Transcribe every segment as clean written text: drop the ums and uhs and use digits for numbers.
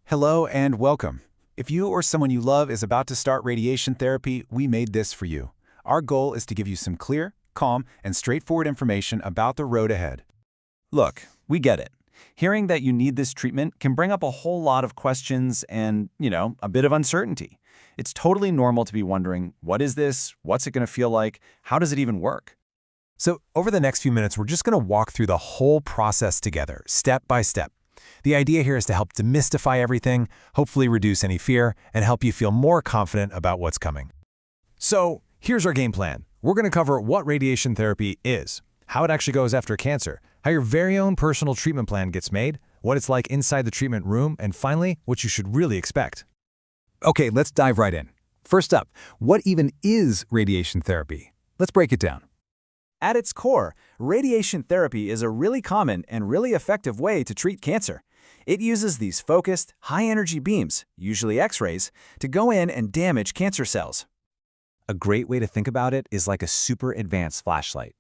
Hello and welcome. If you or someone you love is about to start radiation therapy, we made this for you. Our goal is to give you some clear, calm, and straightforward information about the road ahead. Look, we get it. Hearing that you need this treatment can bring up a whole lot of questions and, a bit of uncertainty. It's totally normal to be wondering, what is this? What's it going to feel like? How does it even work? So over the next few minutes, we're just going to walk through the whole process together, step by step. The idea here is to help demystify everything, hopefully reduce any fear, and help you feel more confident about what's coming. So here's our game plan. We're going to cover what radiation therapy is, how it actually goes after cancer, how your very own personal treatment plan gets made, what it's like inside the treatment room, and finally, what you should really expect. Okay, let's dive right in. First up, what even is radiation therapy? Let's break it down. At its core, radiation therapy is a really common and really effective way to treat cancer. It uses these focused, high-energy beams, usually X-rays, to go in and damage cancer cells. A great way to think about it is like a super advanced flashlight.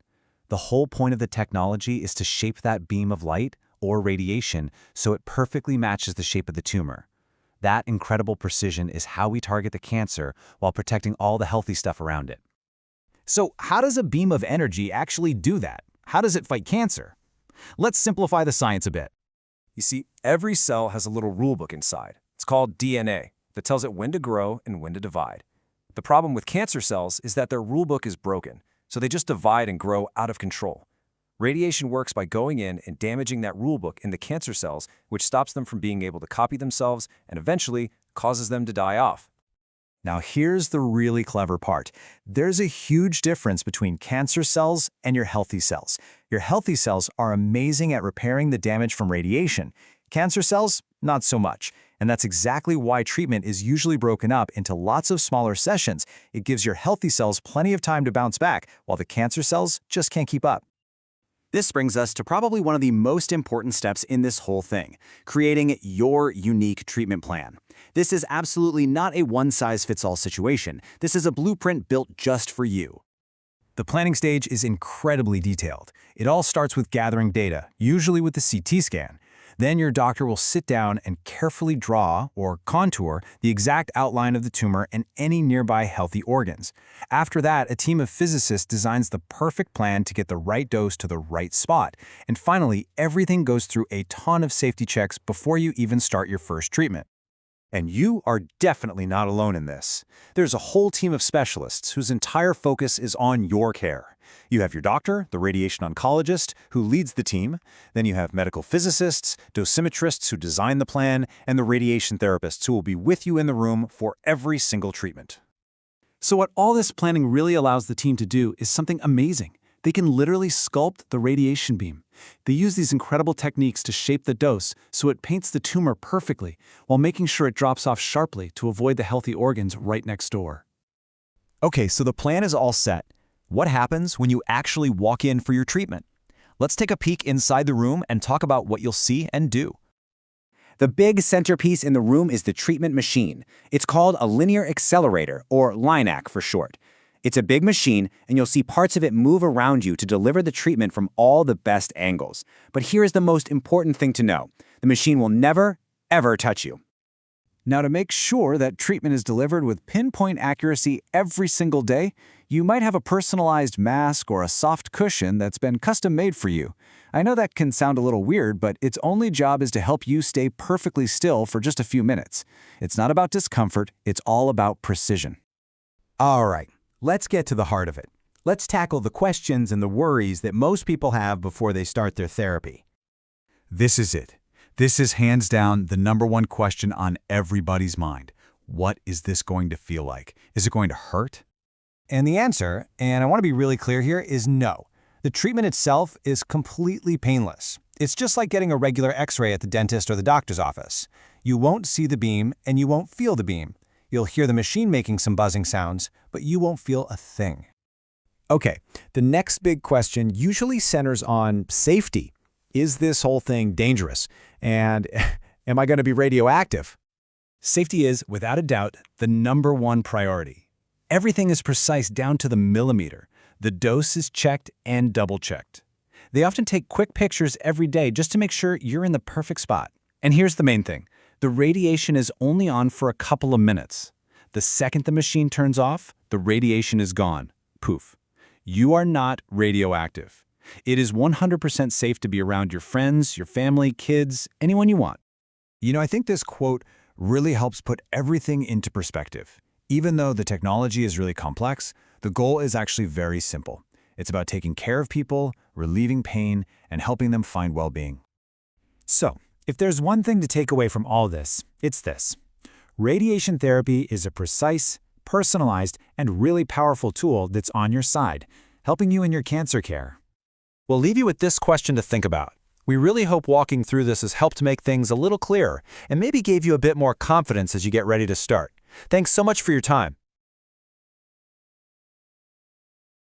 The whole point of the technology is to shape that beam of light, or radiation, so it perfectly matches the shape of the tumor. That incredible precision is how we target the cancer while protecting all the healthy stuff around it. So how does a beam of energy actually do that? How does it fight cancer? Let's simplify the science a bit. You see, every cell has a little rulebook inside. It's called DNA that tells it when to grow and when to divide. The problem with cancer cells is that their rulebook is broken, so they just divide and grow out of control. Radiation works by going in and damaging that rulebook in the cancer cells, which stops them from being able to copy themselves and eventually causes them to die off. Now here's the really clever part. There's a huge difference between cancer cells and your healthy cells. Your healthy cells are amazing at repairing the damage from radiation. Cancer cells, not so much. And that's exactly why treatment is usually broken up into lots of smaller sessions. It gives your healthy cells plenty of time to bounce back, while the cancer cells just can't keep up. This brings us to probably one of the most important steps in this whole thing, creating your unique treatment plan. This is absolutely not a one-size-fits-all situation. This is a blueprint built just for you. The planning stage is incredibly detailed. It all starts with gathering data, usually with the CT scan. Then your doctor will sit down and carefully draw or contour the exact outline of the tumor and any nearby healthy organs. After that, a team of physicists designs the perfect plan to get the right dose to the right spot. And finally, everything goes through a ton of safety checks before you even start your first treatment. And you are definitely not alone in this. There's a whole team of specialists whose entire focus is on your care. You have your doctor, the radiation oncologist, who leads the team. Then you have medical physicists, dosimetrists who design the plan, and the radiation therapists who will be with you in the room for every single treatment. So what all this planning really allows the team to do is something amazing. They can literally sculpt the radiation beam. They use these incredible techniques to shape the dose so it paints the tumor perfectly, while making sure it drops off sharply to avoid the healthy organs right next door. Okay, so the plan is all set. What happens when you actually walk in for your treatment? Let's take a peek inside the room and talk about what you'll see and do. The big centerpiece in the room is the treatment machine. It's called a linear accelerator, or LINAC for short. It's a big machine, and you'll see parts of it move around you to deliver the treatment from all the best angles. But here's the most important thing to know. The machine will never, ever touch you. Now, to make sure that treatment is delivered with pinpoint accuracy every single day, you might have a personalized mask or a soft cushion that's been custom-made for you. I know that can sound a little weird, but its only job is to help you stay perfectly still for just a few minutes. It's not about discomfort, it's all about precision. All right, let's get to the heart of it. Let's tackle the questions and the worries that most people have before they start their therapy. This is it. This is hands down the #1 question on everybody's mind. What is this going to feel like? Is it going to hurt? And the answer, and I want to be really clear here, is no. The treatment itself is completely painless. It's just like getting a regular X-ray at the dentist or the doctor's office. You won't see the beam and you won't feel the beam. You'll hear the machine making some buzzing sounds, but you won't feel a thing. Okay, the next big question usually centers on safety. Is this whole thing dangerous? And am I going to be radioactive? Safety is, without a doubt, the #1 priority. Everything is precise down to the millimeter. The dose is checked and double-checked. They often take quick pictures every day just to make sure you're in the perfect spot. And here's the main thing. The The radiation is only on for a couple of minutes. The second the machine turns off, the radiation is gone. Poof. You are not radioactive. It is 100% safe to be around your friends, your family, kids, anyone you want. You know, I think this quote really helps put everything into perspective. Even though the technology is really complex, the goal is actually very simple. It's about taking care of people, relieving pain, and helping them find well-being. So, if there's one thing to take away from all this, it's this. Radiation therapy is a precise, personalized, and really powerful tool that's on your side, helping you in your cancer care. We'll leave you with this question to think about. We really hope walking through this has helped make things a little clearer and maybe gave you a bit more confidence as you get ready to start. Thanks so much for your time.